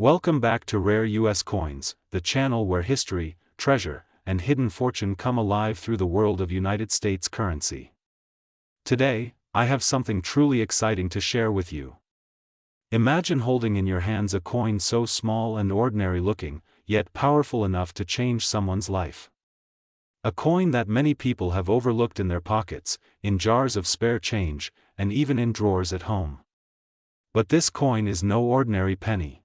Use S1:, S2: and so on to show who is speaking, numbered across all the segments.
S1: Welcome back to Rare US Coins, the channel where history, treasure, and hidden fortune come alive through the world of United States currency. Today, I have something truly exciting to share with you. Imagine holding in your hands a coin so small and ordinary looking, yet powerful enough to change someone's life. A coin that many people have overlooked in their pockets, in jars of spare change, and even in drawers at home. But this coin is no ordinary penny.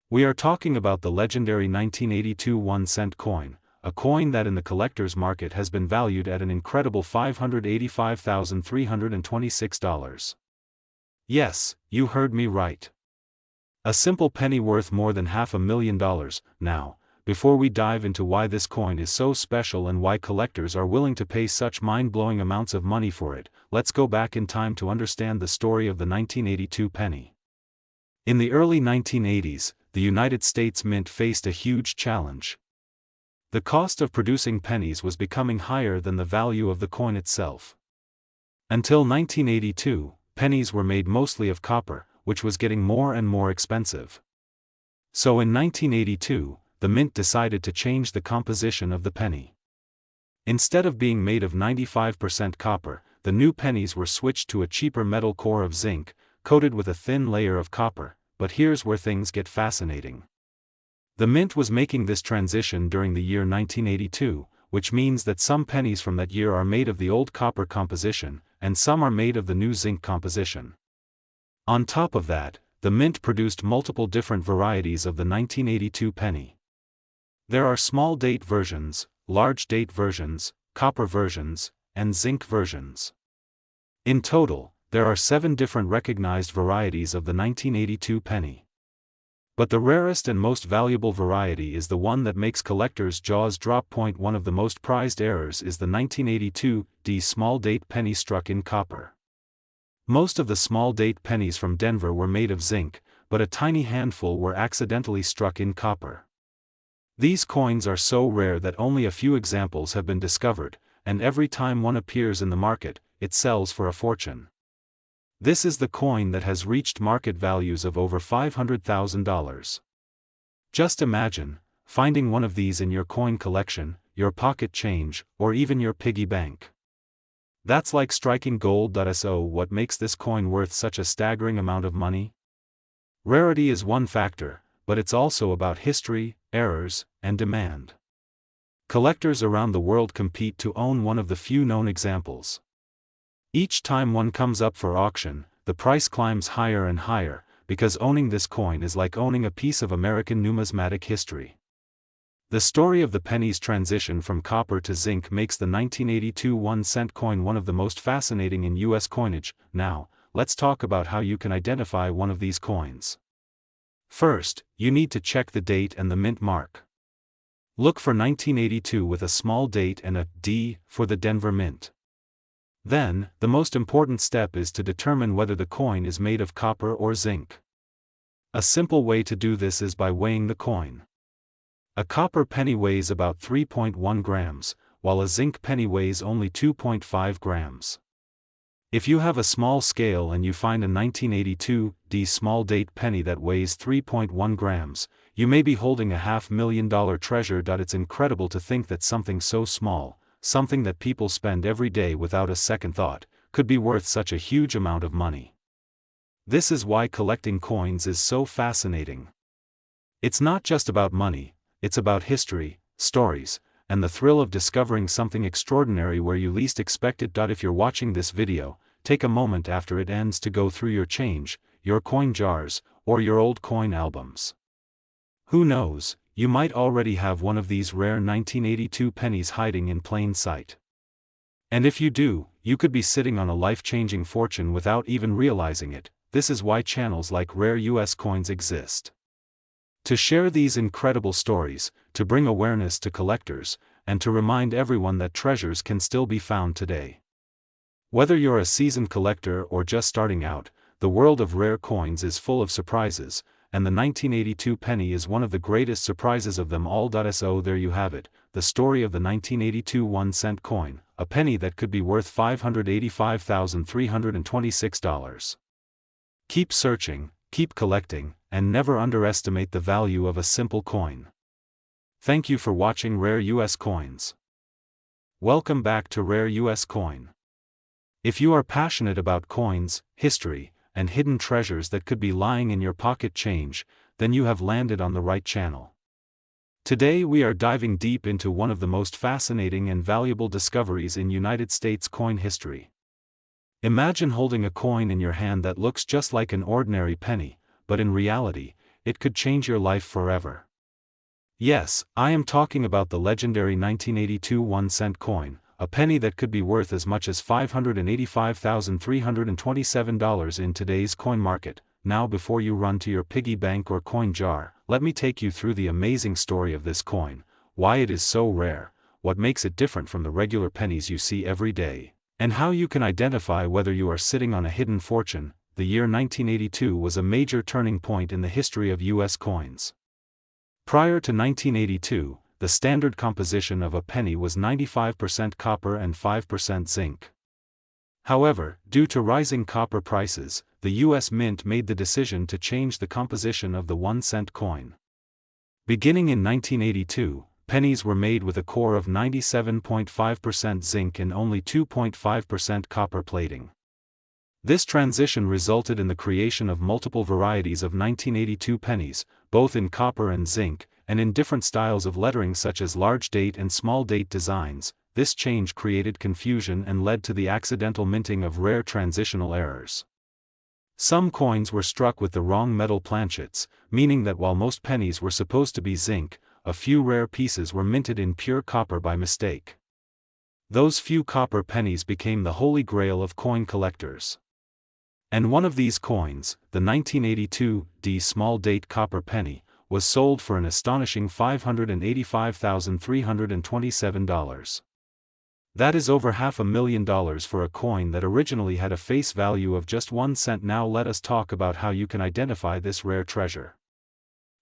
S1: We are talking about the legendary 1982 1-cent coin, a coin that in the collector's market has been valued at an incredible $585,326. Yes, you heard me right. A simple penny worth more than $500,000. Now, before we dive into why this coin is so special and why collectors are willing to pay such mind-blowing amounts of money for it, let's go back in time to understand the story of the 1982 penny. In the early 1980s, the United States Mint faced a huge challenge. The cost of producing pennies was becoming higher than the value of the coin itself. Until 1982, pennies were made mostly of copper, which was getting more and more expensive. So in 1982, the Mint decided to change the composition of the penny. Instead of being made of 95% copper, the new pennies were switched to a cheaper metal core of zinc, coated with a thin layer of copper. But here's where things get fascinating. The Mint was making this transition during the year 1982, which means that some pennies from that year are made of the old copper composition, and some are made of the new zinc composition. On top of that, the Mint produced multiple different varieties of the 1982 penny. There are small date versions, large date versions, copper versions, and zinc versions. In total, there are 7 different recognized varieties of the 1982 penny. But the rarest and most valuable variety is the one that makes collectors' jaws drop. One of the most prized errors is the 1982 D small date penny struck in copper. Most of the small date pennies from Denver were made of zinc, but a tiny handful were accidentally struck in copper. These coins are so rare that only a few examples have been discovered, and every time one appears in the market, it sells for a fortune. This is the coin that has reached market values of over $500,000. Just imagine finding one of these in your coin collection, your pocket change, or even your piggy bank. That's like striking gold. So what makes this coin worth such a staggering amount of money? Rarity is one factor, but it's also about history, errors, and demand. Collectors around the world compete to own one of the few known examples. Each time one comes up for auction, the price climbs higher and higher, because owning this coin is like owning a piece of American numismatic history. The story of the penny's transition from copper to zinc makes the 1982 1-cent coin one of the most fascinating in U.S. coinage. Now, let's talk about how you can identify one of these coins. First, you need to check the date and the mint mark. Look for 1982 with a small date and a D for the Denver Mint. Then, the most important step is to determine whether the coin is made of copper or zinc. A simple way to do this is by weighing the coin. A copper penny weighs about 3.1 grams, while a zinc penny weighs only 2.5 grams. If you have a small scale and you find a 1982 D small date penny that weighs 3.1 grams, you may be holding a $500,000 treasure. It's incredible to think that something so small, something that people spend every day without a second thought, could be worth such a huge amount of money. This is why collecting coins is so fascinating. It's not just about money, it's about history, stories, and the thrill of discovering something extraordinary where you least expect it. If you're watching this video, take a moment after it ends to go through your change, your coin jars, or your old coin albums. Who knows? You might already have one of these rare 1982 pennies hiding in plain sight. And if you do, you could be sitting on a life-changing fortune without even realizing it. This is why channels like Rare US Coins exist. To share these incredible stories, to bring awareness to collectors, and to remind everyone that treasures can still be found today. Whether you're a seasoned collector or just starting out, the world of rare coins is full of surprises, and the 1982 penny is one of the greatest surprises of them all. So there you have it, the story of the 1982 1-cent coin, a penny that could be worth $585,326. Keep searching, keep collecting, and never underestimate the value of a simple coin. Thank you for watching Rare US Coins. Welcome back to Rare US Coin. If you are passionate about coins, history, and hidden treasures that could be lying in your pocket change, then you have landed on the right channel. Today we are diving deep into one of the most fascinating and valuable discoveries in United States coin history. Imagine holding a coin in your hand that looks just like an ordinary penny, but in reality, it could change your life forever. Yes, I am talking about the legendary 1982 1-cent coin, a penny that could be worth as much as $585,327 in today's coin market. Now before you run to your piggy bank or coin jar, let me take you through the amazing story of this coin, why it is so rare, what makes it different from the regular pennies you see every day, and how you can identify whether you are sitting on a hidden fortune. The year 1982 was a major turning point in the history of U.S. coins. Prior to 1982, the standard composition of a penny was 95% copper and 5% zinc. However, due to rising copper prices, the U.S. Mint made the decision to change the composition of the 1-cent coin. Beginning in 1982, pennies were made with a core of 97.5% zinc and only 2.5% copper plating. This transition resulted in the creation of multiple varieties of 1982 pennies, both in copper and zinc, and in different styles of lettering such as large date and small date designs. This change created confusion and led to the accidental minting of rare transitional errors. Some coins were struck with the wrong metal planchets, meaning that while most pennies were supposed to be zinc, a few rare pieces were minted in pure copper by mistake. Those few copper pennies became the holy grail of coin collectors. And one of these coins, the 1982 D small date copper penny, was sold for an astonishing $585,327. That is over $500,000 for a coin that originally had a face value of just 1 cent. Now let us talk about how you can identify this rare treasure.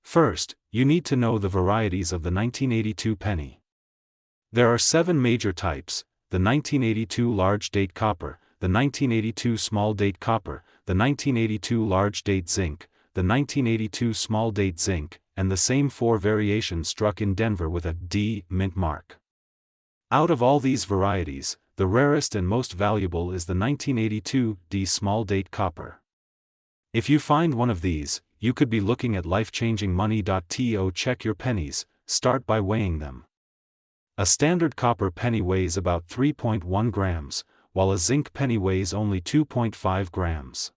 S1: First, you need to know the varieties of the 1982 penny. There are 7 major types: the 1982 large date copper, the 1982 small date copper, the 1982 large date zinc, the 1982 small date zinc, and the same 4 variations struck in Denver with a D mint mark. Out of all these varieties, the rarest and most valuable is the 1982 D small date copper. If you find one of these, you could be looking at life-changing money. To check your pennies, start by weighing them. A standard copper penny weighs about 3.1 grams, while a zinc penny weighs only 2.5 grams.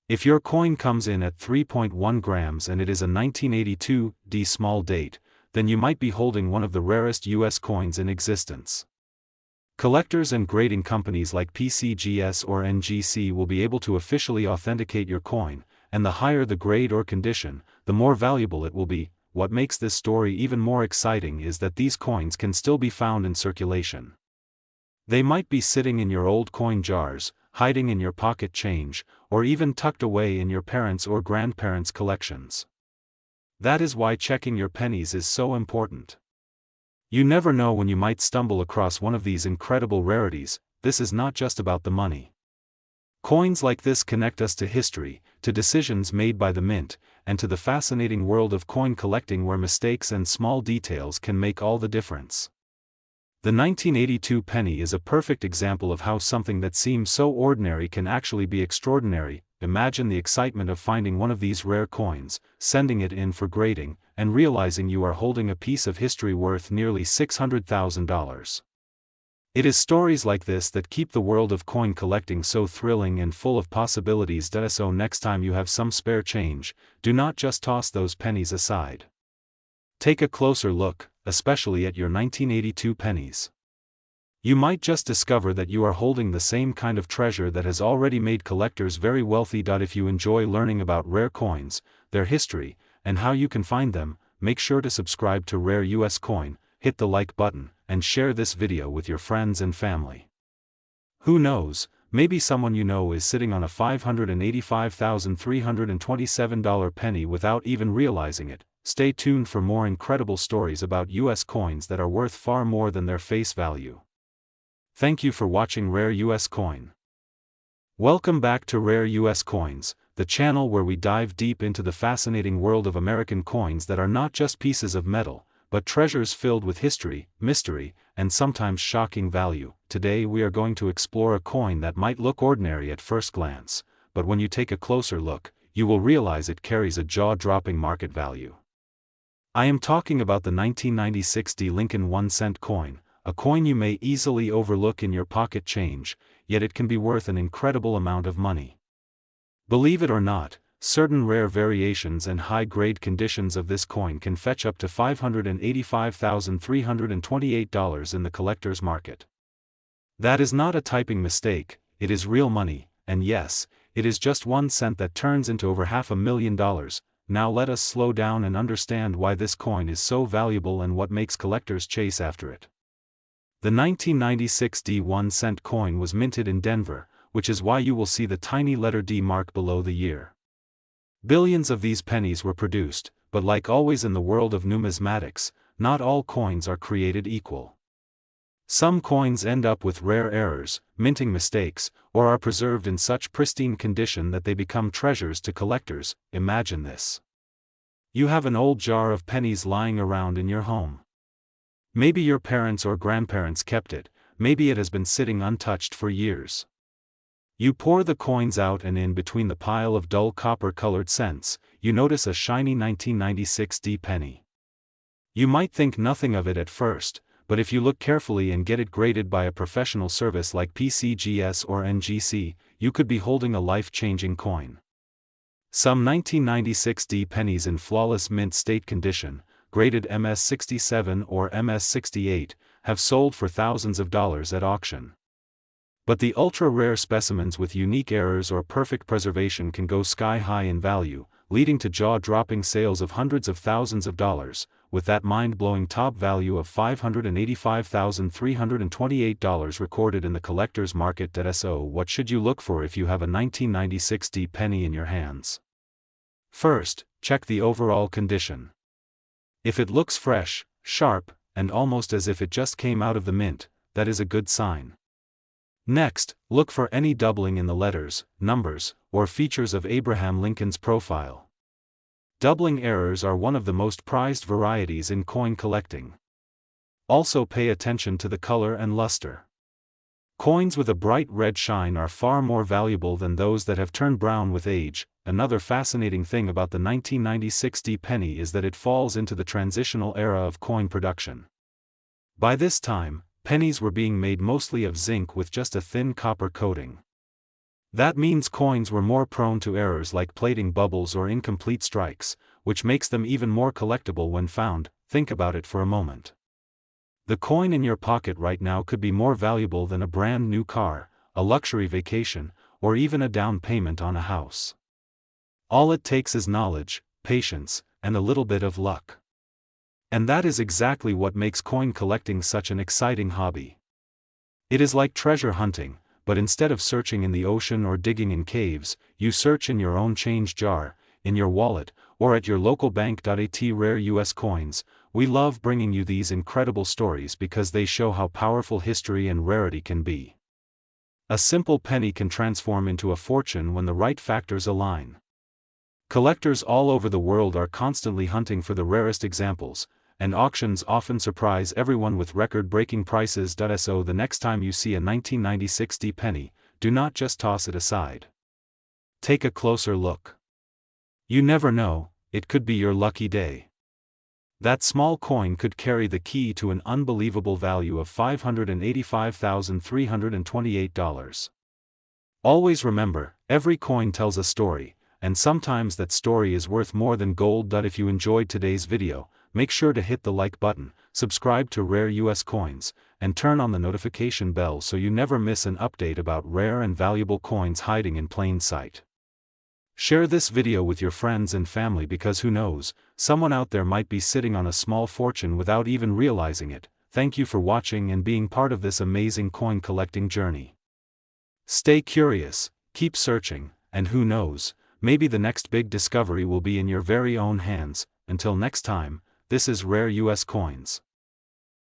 S1: If your coin comes in at 3.1 grams and it is a 1982 D small date, then you might be holding one of the rarest U.S. coins in existence. Collectors and grading companies like PCGS or NGC will be able to officially authenticate your coin, and the higher the grade or condition, the more valuable it will be. What makes this story even more exciting is that these coins can still be found in circulation. They might be sitting in your old coin jars, hiding in your pocket change, or even tucked away in your parents' or grandparents' collections. That is why checking your pennies is so important. You never know when you might stumble across one of these incredible rarities. This is not just about the money. Coins like this connect us to history, to decisions made by the mint, and to the fascinating world of coin collecting where mistakes and small details can make all the difference. The 1982 penny is a perfect example of how something that seems so ordinary can actually be extraordinary. Imagine the excitement of finding one of these rare coins, sending it in for grading, and realizing you are holding a piece of history worth nearly $600,000. It is stories like this that keep the world of coin collecting so thrilling and full of possibilities. So next time you have some spare change, do not just toss those pennies aside. Take a closer look, especially at your 1982 pennies. You might just discover that you are holding the same kind of treasure that has already made collectors very wealthy. If you enjoy learning about rare coins, their history, and how you can find them, make sure to subscribe to Rare US Coin, hit the like button, and share this video with your friends and family. Who knows, maybe someone you know is sitting on a $585,327 penny without even realizing it. Stay tuned for more incredible stories about US coins that are worth far more than their face value. Thank you for watching Rare US Coin. Welcome back to Rare US Coins, the channel where we dive deep into the fascinating world of American coins that are not just pieces of metal, but treasures filled with history, mystery, and sometimes shocking value. Today we are going to explore a coin that might look ordinary at first glance, but when you take a closer look, you will realize it carries a jaw-dropping market value. I am talking about the 1996 D Lincoln 1-cent coin, a coin you may easily overlook in your pocket change, yet it can be worth an incredible amount of money. Believe it or not, certain rare variations and high-grade conditions of this coin can fetch up to $585,328 in the collector's market. That is not a typing mistake, it is real money, and yes, it is just 1 cent that turns into over $500,000. Now let us slow down and understand why this coin is so valuable and what makes collectors chase after it. The 1996 D 1-cent coin was minted in Denver, which is why you will see the tiny letter D mark below the year. Billions of these pennies were produced, but like always in the world of numismatics, not all coins are created equal. Some coins end up with rare errors, minting mistakes, or are preserved in such pristine condition that they become treasures to collectors. Imagine this. You have an old jar of pennies lying around in your home. Maybe your parents or grandparents kept it, maybe it has been sitting untouched for years. You pour the coins out and in between the pile of dull copper-colored cents, you notice a shiny 1996 D penny. You might think nothing of it at first, but if you look carefully and get it graded by a professional service like PCGS or NGC, you could be holding a life-changing coin. Some 1996 D pennies in flawless mint state condition, graded MS-67 or MS-68, have sold for thousands of dollars at auction. But the ultra-rare specimens with unique errors or perfect preservation can go sky-high in value, leading to jaw-dropping sales of hundreds of thousands of dollars, with that mind-blowing top value of $585,328 recorded in the collector's market. So what should you look for if you have a 1996 D penny in your hands? First, check the overall condition. If it looks fresh, sharp, and almost as if it just came out of the mint, that is a good sign. Next, look for any doubling in the letters, numbers, or features of Abraham Lincoln's profile. Doubling errors are one of the most prized varieties in coin collecting. Also pay attention to the color and luster. Coins with a bright red shine are far more valuable than those that have turned brown with age. Another fascinating thing about the 1996 D penny is that it falls into the transitional era of coin production. By this time, pennies were being made mostly of zinc with just a thin copper coating. That means coins were more prone to errors like plating bubbles or incomplete strikes, which makes them even more collectible when found. Think about it for a moment. The coin in your pocket right now could be more valuable than a brand new car, a luxury vacation, or even a down payment on a house. All it takes is knowledge, patience, and a little bit of luck. And that is exactly what makes coin collecting such an exciting hobby. It is like treasure hunting, but instead of searching in the ocean or digging in caves, you search in your own change jar, in your wallet, or at your local bank. At Rare US Coins, we love bringing you these incredible stories because they show how powerful history and rarity can be. A simple penny can transform into a fortune when the right factors align. Collectors all over the world are constantly hunting for the rarest examples, and auctions often surprise everyone with record-breaking prices. So the next time you see a 1996 D penny, do not just toss it aside. Take a closer look. You never know, it could be your lucky day. That small coin could carry the key to an unbelievable value of $585,328. Always remember, every coin tells a story, and sometimes that story is worth more than gold. If you enjoyed today's video, make sure to hit the like button, subscribe to Rare US Coins, and turn on the notification bell so you never miss an update about rare and valuable coins hiding in plain sight. Share this video with your friends and family because who knows, someone out there might be sitting on a small fortune without even realizing it. Thank you for watching and being part of this amazing coin collecting journey. Stay curious, keep searching, and who knows, maybe the next big discovery will be in your very own hands. Until next time, this is Rare US Coins.